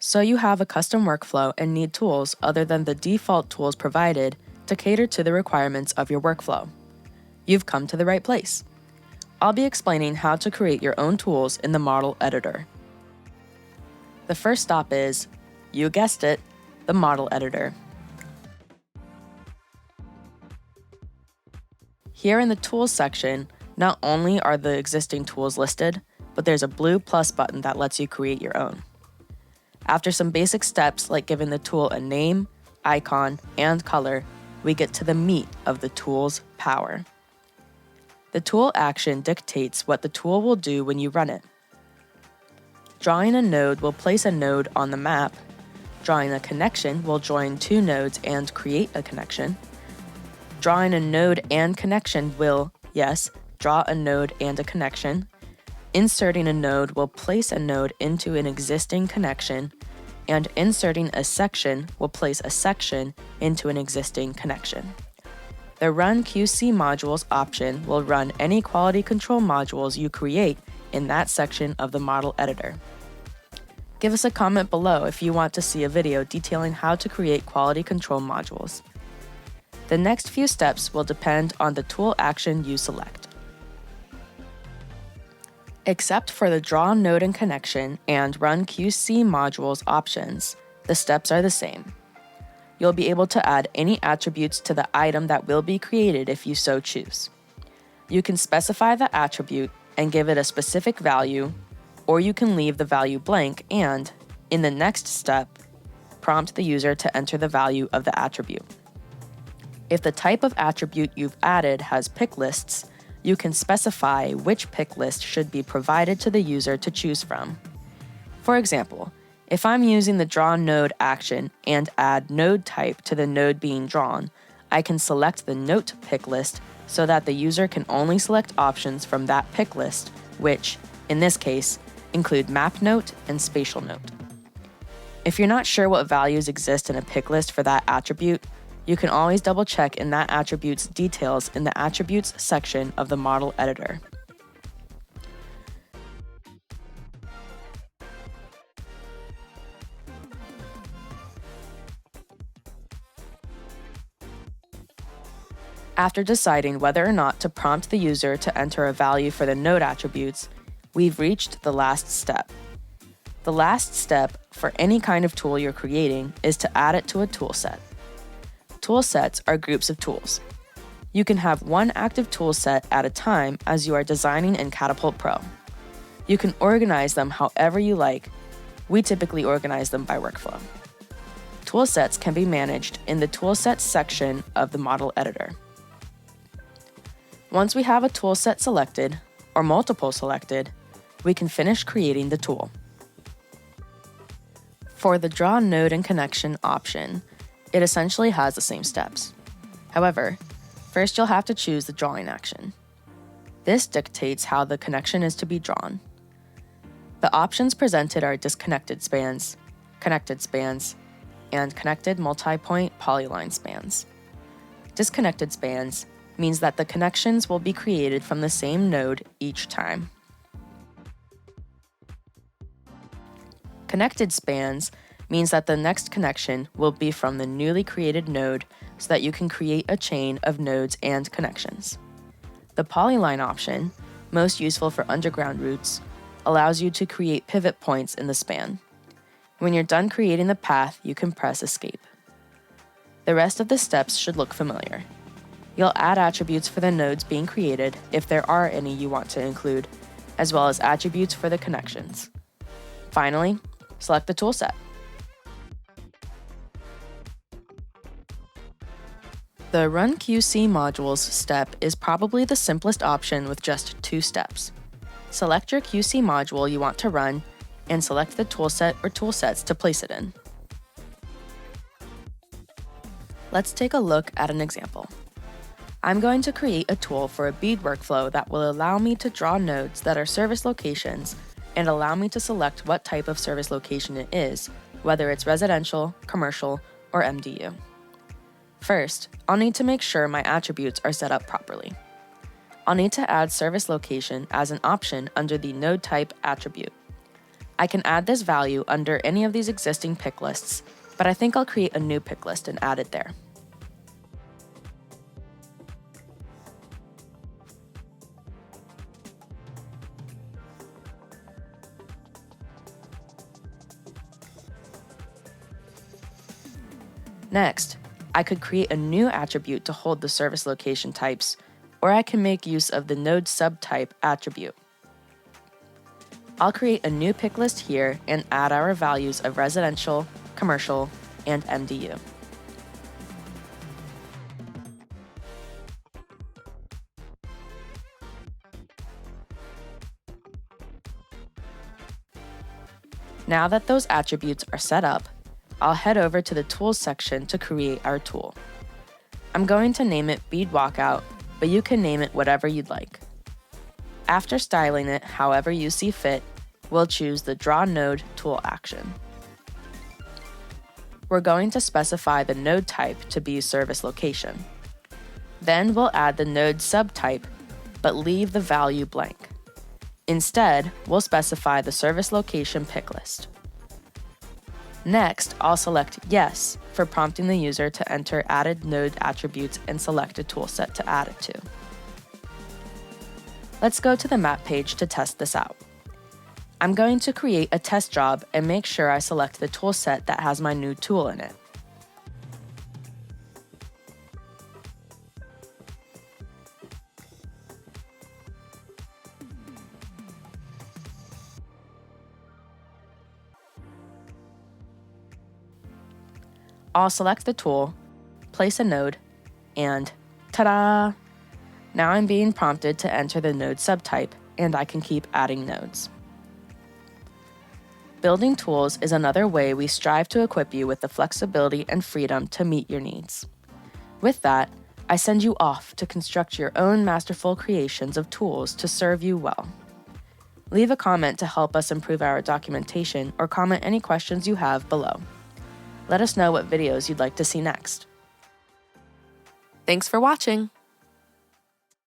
So you have a custom workflow and need tools other than the default tools provided to cater to the requirements of your workflow. You've come to the right place. I'll be explaining how to create your own tools in the model editor. The first stop is, you guessed it, the model editor. Here in the Tools section, not only are the existing tools listed, but there's a blue plus button that lets you create your own. After some basic steps like giving the tool a name, icon, and color, we get to the meat of the tool's power. The tool action dictates what the tool will do when you run it. Drawing a node will place a node on the map. Drawing a connection will join two nodes and create a connection. Drawing a node and connection will, yes, draw a node and a connection. Inserting a node will place a node into an existing connection, and inserting a section will place a section into an existing connection. The Run QC Modules option will run any quality control modules you create in that section of the model editor. Give us a comment below if you want to see a video detailing how to create quality control modules. The next few steps will depend on the tool action you select. Except for the Draw Node and Connection and Run QC Modules options, the steps are the same. You'll be able to add any attributes to the item that will be created if you so choose. You can specify the attribute and give it a specific value, or you can leave the value blank and, in the next step, prompt the user to enter the value of the attribute. If the type of attribute you've added has pick lists, you can specify which pick list should be provided to the user to choose from. For example, if I'm using the Draw Node action and add node type to the node being drawn, I can select the Note pick list so that the user can only select options from that pick list, which, in this case, include Map Note and Spatial Note. If you're not sure what values exist in a pick list for that attribute, you can always double-check in that attribute's details in the Attributes section of the model editor. After deciding whether or not to prompt the user to enter a value for the node attributes, we've reached the last step. The last step for any kind of tool you're creating is to add it to a toolset. Toolsets are groups of tools. You can have one active toolset at a time as you are designing in Katapult Pro. You can organize them however you like. We typically organize them by workflow. Toolsets can be managed in the Toolsets section of the model editor. Once we have a toolset selected, or multiple selected, we can finish creating the tool. For the Draw Node and Connection option, it essentially has the same steps. However, first you'll have to choose the drawing action. This dictates how the connection is to be drawn. The options presented are disconnected spans, and connected multi-point polyline spans. Disconnected spans means that the connections will be created from the same node each time. Connected spans means that the next connection will be from the newly created node so that you can create a chain of nodes and connections. The polyline option, most useful for underground routes, allows you to create pivot points in the span. When you're done creating the path, you can press Escape. The rest of the steps should look familiar. You'll add attributes for the nodes being created, if there are any you want to include, as well as attributes for the connections. Finally, select the toolset. The Run QC Modules step is probably the simplest option with just 2 steps. Select your QC module you want to run, and select the toolset or toolsets to place it in. Let's take a look at an example. I'm going to create a tool for a bead workflow that will allow me to draw nodes that are service locations and allow me to select what type of service location it is, whether it's residential, commercial, or MDU. First, I'll need to make sure my attributes are set up properly. I'll need to add service location as an option under the node type attribute. I can add this value under any of these existing pick lists, but I think I'll create a new pick list and add it there. Next, I could create a new attribute to hold the service location types, or I can make use of the node subtype attribute. I'll create a new pick list here and add our values of residential, commercial, and MDU. Now that those attributes are set up, I'll head over to the Tools section to create our tool. I'm going to name it Bead Walkout, but you can name it whatever you'd like. After styling it however you see fit, we'll choose the Draw Node tool action. We're going to specify the node type to be service location. Then we'll add the node subtype, but leave the value blank. Instead, we'll specify the service location pick list. Next, I'll select Yes for prompting the user to enter added node attributes and select a toolset to add it to. Let's go to the map page to test this out. I'm going to create a test job and make sure I select the toolset that has my new tool in it. I'll select the tool, place a node, and ta-da! Now I'm being prompted to enter the node subtype, and I can keep adding nodes. Building tools is another way we strive to equip you with the flexibility and freedom to meet your needs. With that, I send you off to construct your own masterful creations of tools to serve you well. Leave a comment to help us improve our documentation or comment any questions you have below. Let us know what videos you'd like to see next. Thanks for watching!